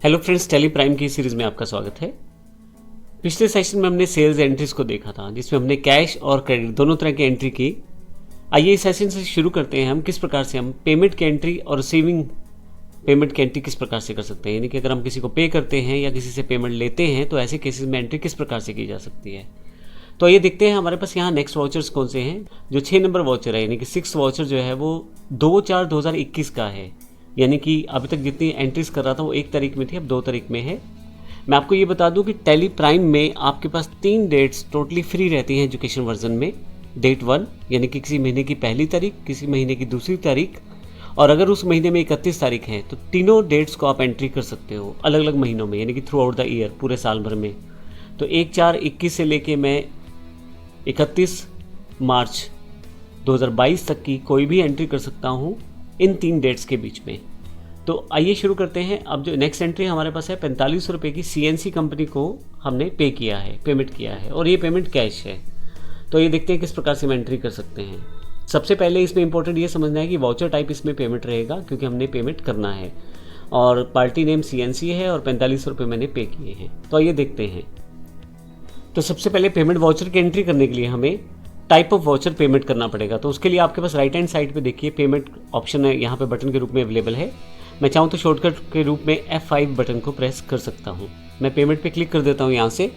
Hello friends, Tally Prime की series में आपका स्वागत है। पिछले सेशन में हमने सेल्स एंट्रीज को देखा था, जिसमें हमने कैश और क्रेडिट दोनों तरह की एंट्री की। आइए इस सेशन से शुरू करते हैं हम किस प्रकार से हम पेमेंट की एंट्री और रिसीविंग पेमेंट की एंट्री किस प्रकार से कर सकते हैं। यानी कि अगर हम किसी को पे करते हैं या किसी से पेमेंट लेते हैं तो ऐसे केसेस में एंट्री किस प्रकार से की जा सकती है। तो ये देखते हैं हमारे पास यहाँ नेक्स्ट वाउचर्स कौन से हैं। जो 6 नंबर वाउचर है यानी कि 6 वाउचर जो है वो 2/4/2021 का है। यानी कि अभी तक जितनी एंट्रीज कर रहा था वो 1 तारीख में थी, अब 2 तारीख में है। मैं आपको ये बता दूं कि टेली प्राइम में आपके पास 3 डेट्स टोटली फ्री रहती हैं एजुकेशन वर्जन में। डेट 1 यानी कि किसी महीने की पहली तारीख, किसी महीने की दूसरी तारीख, और अगर उस महीने में 31 तारीख है तो तीनों डेट्स को आप एंट्री कर सकते हो अलग अलग महीनों में, यानी कि थ्रू आउट द ईयर, पूरे साल भर में। तो 1/4/21 से लेके मैं 31 मार्च 2022 तक की कोई भी एंट्री कर सकता हूँ इन 3 डेट्स के बीच में। तो आइए शुरू करते हैं। अब जो नेक्स्ट एंट्री हमारे पास है 4500 रुपये की CNC कंपनी को हमने पे किया है, पेमेंट किया है, और ये पेमेंट कैश है। तो ये देखते हैं किस प्रकार से हम एंट्री कर सकते हैं। सबसे पहले इसमें इंपॉर्टेंट ये समझना है कि वाउचर टाइप इसमें पेमेंट रहेगा, क्योंकि हमने पेमेंट करना है, और पार्टी नेम CNC है और 4500 रुपये मैंने पे किए हैं। तो आइए देखते हैं। तो सबसे पहले पेमेंट वाउचर की एंट्री करने के लिए हमें टाइप ऑफ वाउचर पेमेंट करना पड़ेगा। तो उसके लिए आपके पास राइट हैंड साइड पे देखिए पेमेंट ऑप्शन है, यहाँ पे बटन के रूप में अवेलेबल है। मैं चाहूँ तो शॉर्टकट के रूप में F5 बटन को प्रेस कर सकता हूँ। मैं पेमेंट पे क्लिक कर देता हूँ यहाँ से।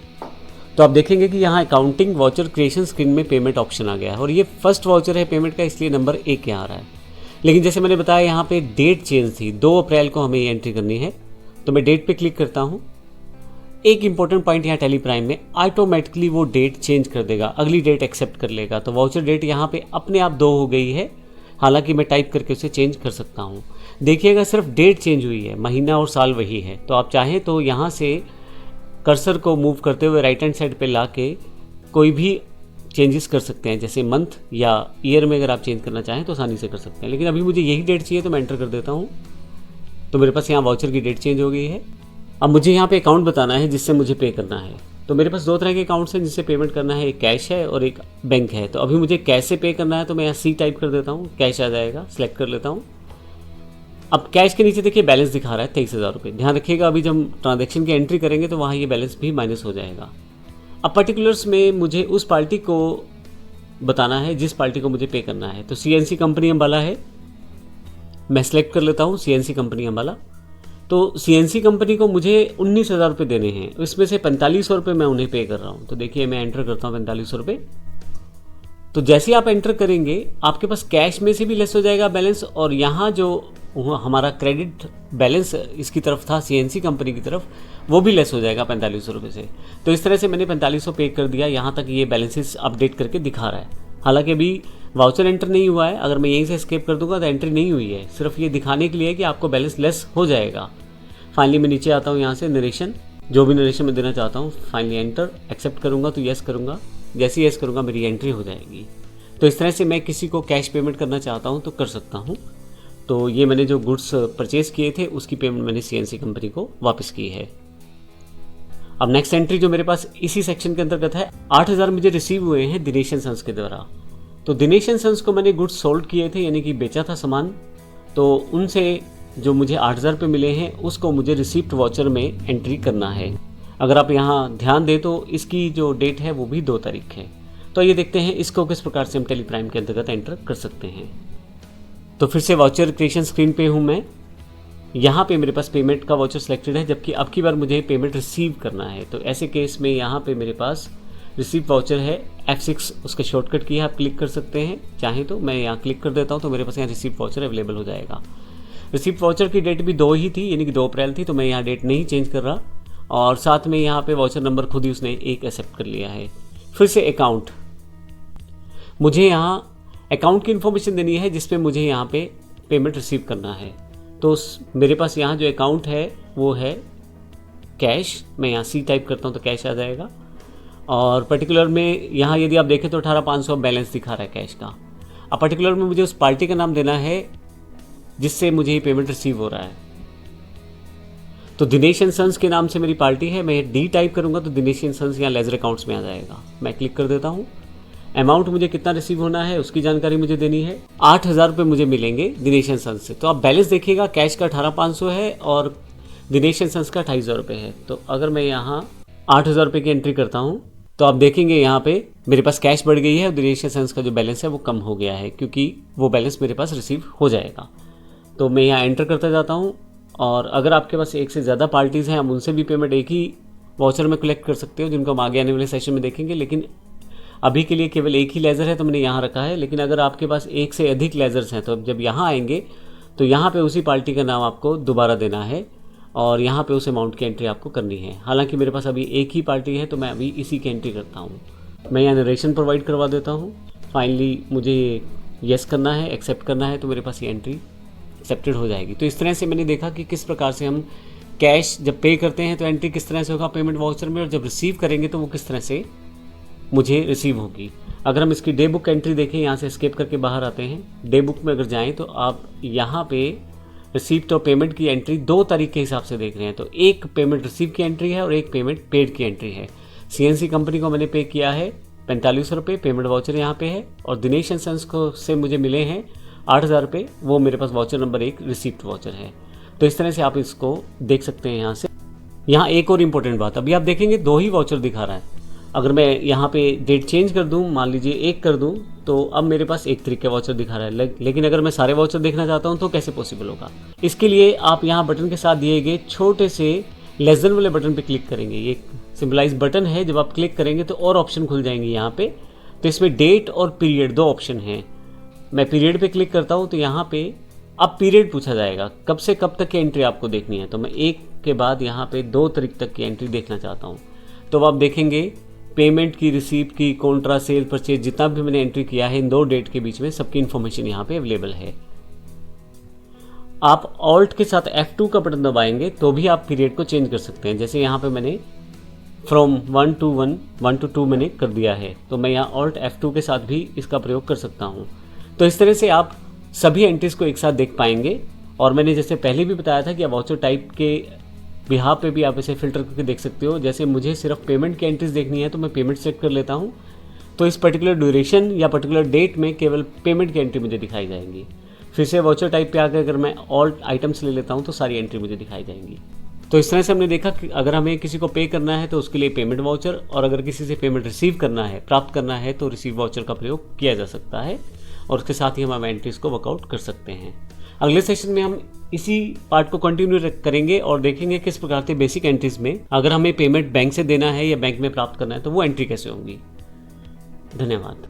तो आप देखेंगे कि यहाँ अकाउंटिंग वाउचर क्रिएशन स्क्रीन में पेमेंट ऑप्शन आ गया है, और ये फर्स्ट वाउचर है पेमेंट का, इसलिए नंबर 1 यहाँ आ रहा है। लेकिन जैसे मैंने बताया यहाँ पे डेट चेंज थी, 2 अप्रैल को हमें ये एंट्री करनी है। तो मैं डेट पे क्लिक करता हूँ। एक इंपॉर्टेंट पॉइंट यहाँ टेली प्राइम में, ऑटोमेटिकली वो डेट चेंज कर देगा, अगली डेट एक्सेप्ट कर लेगा। तो वाउचर डेट यहाँ पे अपने आप 2 हो गई है, हालांकि मैं टाइप करके उसे चेंज कर सकता हूँ। देखिएगा सिर्फ डेट चेंज हुई है, महीना और साल वही है। तो आप चाहें तो यहाँ से कर्सर को मूव करते हुए राइट हैंड साइड पे ला के कोई भी चेंजेस कर सकते हैं, जैसे मंथ या ईयर में अगर आप चेंज करना चाहें तो आसानी से कर सकते हैं। लेकिन अभी मुझे यही डेट चाहिए तो मैं एंटर कर देता हूँ। तो मेरे पास यहाँ वाउचर की डेट चेंज हो गई है। अब मुझे यहाँ पे अकाउंट बताना है जिससे मुझे पे करना है। तो मेरे पास 2 तरह के अकाउंट्स हैं जिससे पेमेंट करना है, एक कैश है और एक बैंक है। तो अभी मुझे कैश से पे करना है, तो मैं यहाँ C टाइप कर देता हूँ, कैश आ जाएगा, सिलेक्ट कर लेता हूँ। अब कैश के नीचे देखिए बैलेंस दिखा रहा है 23,000 रुपये। ध्यान रखिएगा, अभी जब ट्रांजैक्शन की एंट्री करेंगे तो वहाँ ये बैलेंस भी माइनस हो जाएगा। अब पर्टिकुलर्स में मुझे उस पार्टी को बताना है जिस पार्टी को मुझे पे करना है। तो CNC कंपनी अम्बाला है, मैं सिलेक्ट कर लेता हूँ CNC कंपनी अम्बाला। तो CNC कंपनी को मुझे 19,000 रुपये देने हैं, इसमें से 4500 रुपये मैं उन्हें पे कर रहा हूँ। तो देखिए मैं एंटर करता हूँ 4500 रुपये। तो जैसे आप एंटर करेंगे आपके पास कैश में से भी लेस हो जाएगा बैलेंस, और यहाँ जो हमारा क्रेडिट बैलेंस इसकी तरफ था CNC कंपनी की तरफ, वो भी लेस हो जाएगा 4500 रुपये से। तो इस तरह से मैंने 4500 पे कर दिया। यहाँ तक ये बैलेंसेस अपडेट करके दिखा रहा है, हालांकि अभी वाउचर एंटर नहीं हुआ है। अगर मैं यहीं से एस्केप कर दूंगा तो एंट्री नहीं हुई है, सिर्फ ये दिखाने के लिए कि आपको बैलेंस लेस हो जाएगा। फाइनली मैं नीचे आता हूँ, यहाँ से नरेशन, जो भी नरेशन मैं देना चाहता हूँ, फाइनली एंटर, एक्सेप्ट करूँगा तो येस करूँगा। जैसे ही येस करूँगा मेरी एंट्री हो जाएगी। तो इस तरह से मैं किसी को कैश पेमेंट करना चाहता हूँ तो कर सकता हूँ। तो ये मैंने जो गुड्स परचेज किए थे उसकी पेमेंट मैंने CNC कंपनी को वापस की है। अब नेक्स्ट एंट्री जो मेरे पास इसी सेक्शन के अंतर्गत है, 8,000 मुझे रिसीव हुए हैं दिनेश एंड सन्स के द्वारा। तो दिनेश एंड सन्स को मैंने गुड्स सोल्ड किए थे, यानी कि बेचा था सामान। तो उनसे जो मुझे 8,000 रुपये मिले हैं उसको मुझे रिसीप्ट वाउचर में एंट्री करना है। अगर आप यहाँ ध्यान दें तो इसकी जो डेट है वो भी 2 तारीख है। तो ये देखते हैं इसको किस प्रकार से हम टेली प्राइम के अंतर्गत एंटर कर सकते हैं। तो फिर से वाउचर क्रिएशन स्क्रीन पे हूँ मैं। यहाँ पे मेरे पास पेमेंट का वाउचर सिलेक्टेड है, जबकि अब की बार मुझे पेमेंट रिसीव करना है। तो ऐसे केस में यहाँ पे मेरे पास रिसीव वाउचर है, F6 उसके शॉर्टकट की है, आप क्लिक कर सकते हैं। चाहें तो मैं यहाँ क्लिक कर देता हूँ तो मेरे पास यहाँ रिसीव वाउचर अवेलेबल हो जाएगा। रिसीव वाउचर की डेट भी 2 ही थी, यानी कि 2 अप्रैल थी। तो मैं यहाँ डेट नहीं चेंज कर रहा, और साथ में यहाँ पे वाउचर नंबर खुद ही उसने 1 एक्सेप्ट कर लिया है। फिर से अकाउंट, मुझे यहाँ अकाउंट की इन्फॉर्मेशन देनी है जिसमें मुझे यहाँ पे पेमेंट रिसीव करना है। तो मेरे पास यहाँ जो अकाउंट है वो है कैश। मैं यहाँ C टाइप करता हूँ तो कैश आ जाएगा। और पर्टिकुलर में यहाँ यदि आप देखें तो 18,500 बैलेंस दिखा रहा है कैश का। अब पर्टिकुलर में मुझे उस पार्टी का नाम देना है जिससे मुझे ये पेमेंट रिसीव हो रहा है। तो दिनेश एंड सन्स के नाम से मेरी पार्टी है। मैं D टाइप करूँगा तो दिनेश एंड सन्स यहाँ लेजर अकाउंट्स में आ जाएगा। मैं क्लिक कर देता हूँ। अमाउंट मुझे कितना रिसीव होना है उसकी जानकारी मुझे देनी है। 8,000 रुपये मुझे मिलेंगे दिनेश एंड सन्स से। तो आप बैलेंस देखिएगा, कैश का 18,500 है और दिनेश एंड सन्स का 2800 रुपये है। तो अगर मैं यहाँ 8000 रुपये की एंट्री करता हूँ तो आप देखेंगे यहाँ पे मेरे पास कैश बढ़ गई है और दिनेश एंड सन्स का जो बैलेंस है वो कम हो गया है, क्योंकि वो बैलेंस मेरे पास रिसीव हो जाएगा। तो मैं यहाँ एंटर करता जाता हूँ। और अगर आपके पास एक से ज़्यादा पार्टीज़ हैं, हम उनसे भी पेमेंट एक ही वाउचर में कलेक्ट कर सकते हो, जिनको हम आगे आने वाले सेशन में देखेंगे। लेकिन अभी के लिए केवल एक ही लेज़र है तो मैंने यहाँ रखा है। लेकिन अगर आपके पास एक से अधिक लेज़र्स हैं तो अब जब यहाँ आएंगे तो यहाँ पे उसी पार्टी का नाम आपको दोबारा देना है और यहाँ पे उस अमाउंट की एंट्री आपको करनी है। हालांकि मेरे पास अभी एक ही पार्टी है तो मैं अभी इसी की एंट्री करता हूँ। मैं यहाँ नरेशन प्रोवाइड करवा देता हूँ। फाइनली मुझे येस करना है, एक्सेप्ट करना है, तो मेरे पास ये एंट्री एक्सेप्टेड हो जाएगी। तो इस तरह से मैंने देखा कि किस प्रकार से हम कैश जब पे करते हैं तो एंट्री किस तरह से होगा पेमेंट वाउचर में, और जब रिसीव करेंगे तो वो किस तरह से मुझे रिसीव होगी। अगर हम इसकी डे बुक एंट्री देखें, यहाँ से स्केप करके बाहर आते हैं। डे बुक में अगर जाएं तो आप यहाँ पे रिसीप्ट और पेमेंट की एंट्री दो तारीख के हिसाब से देख रहे हैं। तो एक पेमेंट रिसीव की एंट्री है और एक पेमेंट पेड की एंट्री है। CNC कंपनी को मैंने पे किया है 4500 रुपये, पेमेंट वाउचर यहाँ पे है। और दिनेश एंड सन्स को से मुझे मिले हैं 8000 रुपये, वो मेरे पास वाउचर नंबर 1 रिसीप्ट वाउचर है। तो इस तरह से आप इसको देख सकते हैं। यहाँ से यहाँ एक और इम्पोर्टेंट बात, अभी आप देखेंगे 2 ही वाउचर दिखा रहा है। अगर मैं यहाँ पे डेट चेंज कर दूँ, मान लीजिए 1 कर दूँ, तो अब मेरे पास 1 तारीख का वाउचर दिखा रहा है। लेकिन अगर मैं सारे वाउचर देखना चाहता हूँ तो कैसे पॉसिबल होगा। इसके लिए आप यहाँ बटन के साथ दिए गए छोटे से लेस देन वाले बटन पे क्लिक करेंगे। ये सिंबलाइज बटन है, जब आप क्लिक करेंगे तो और ऑप्शन खुल जाएंगे यहाँ पे। तो इसमें डेट और पीरियड 2 ऑप्शन हैं। मैं पीरियड पे क्लिक करता हूँ तो यहाँ पे अब पीरियड पूछा जाएगा, कब से कब तक की एंट्री आपको देखनी है। तो मैं 1 के बाद यहाँ पे 2 तारीख तक की एंट्री देखना चाहता हूँ। तो आप देखेंगे पेमेंट की, रिसीप्ट की, कॉन्ट्रा, सेल, परचेज, जितना भी मैंने एंट्री किया है इन 2 डेट के बीच में सबकी इन्फॉर्मेशन यहाँ पे अवेलेबल है। आप ऑल्ट के साथ F2 का बटन दबाएंगे तो भी आप पीरियड को चेंज कर सकते हैं। जैसे यहाँ पे मैंने फ्रॉम 1 to 1, 1 to 2 मैंने कर दिया है, तो मैं यहाँ ऑल्ट F2 के साथ भी इसका प्रयोग कर सकता हूँ। तो इस तरह से आप सभी एंट्रीज को एक साथ देख पाएंगे। और मैंने जैसे पहले भी बताया था कि आप वाउचर टाइप के बिहाफ पे भी आप इसे फिल्टर करके देख सकते हो। जैसे मुझे सिर्फ पेमेंट की एंट्रीज देखनी है तो मैं पेमेंट सेलेक्ट कर लेता हूँ, तो इस पर्टिकुलर ड्यूरेशन या पर्टिकुलर डेट में केवल पेमेंट की एंट्री मुझे दिखाई जाएंगी। फिर से वाउचर टाइप पे आकर अगर मैं ऑल आइटम्स ले लेता हूँ तो सारी एंट्री मुझे दिखाई जाएंगी। तो इस तरह से हमने देखा कि अगर हमें किसी को पे करना है तो उसके लिए पेमेंट वाउचर, और अगर किसी से पेमेंट रिसीव करना है, प्राप्त करना है, तो रिसीव वाउचर का प्रयोग किया जा सकता है। और उसके साथ ही हम एंट्रीज को वर्कआउट कर सकते हैं। अगले सेशन में हम इसी पार्ट को कंटिन्यू करेंगे और देखेंगे किस प्रकार से बेसिक एंट्रीज में अगर हमें पेमेंट बैंक से देना है या बैंक में प्राप्त करना है तो वो एंट्री कैसे होंगी। धन्यवाद।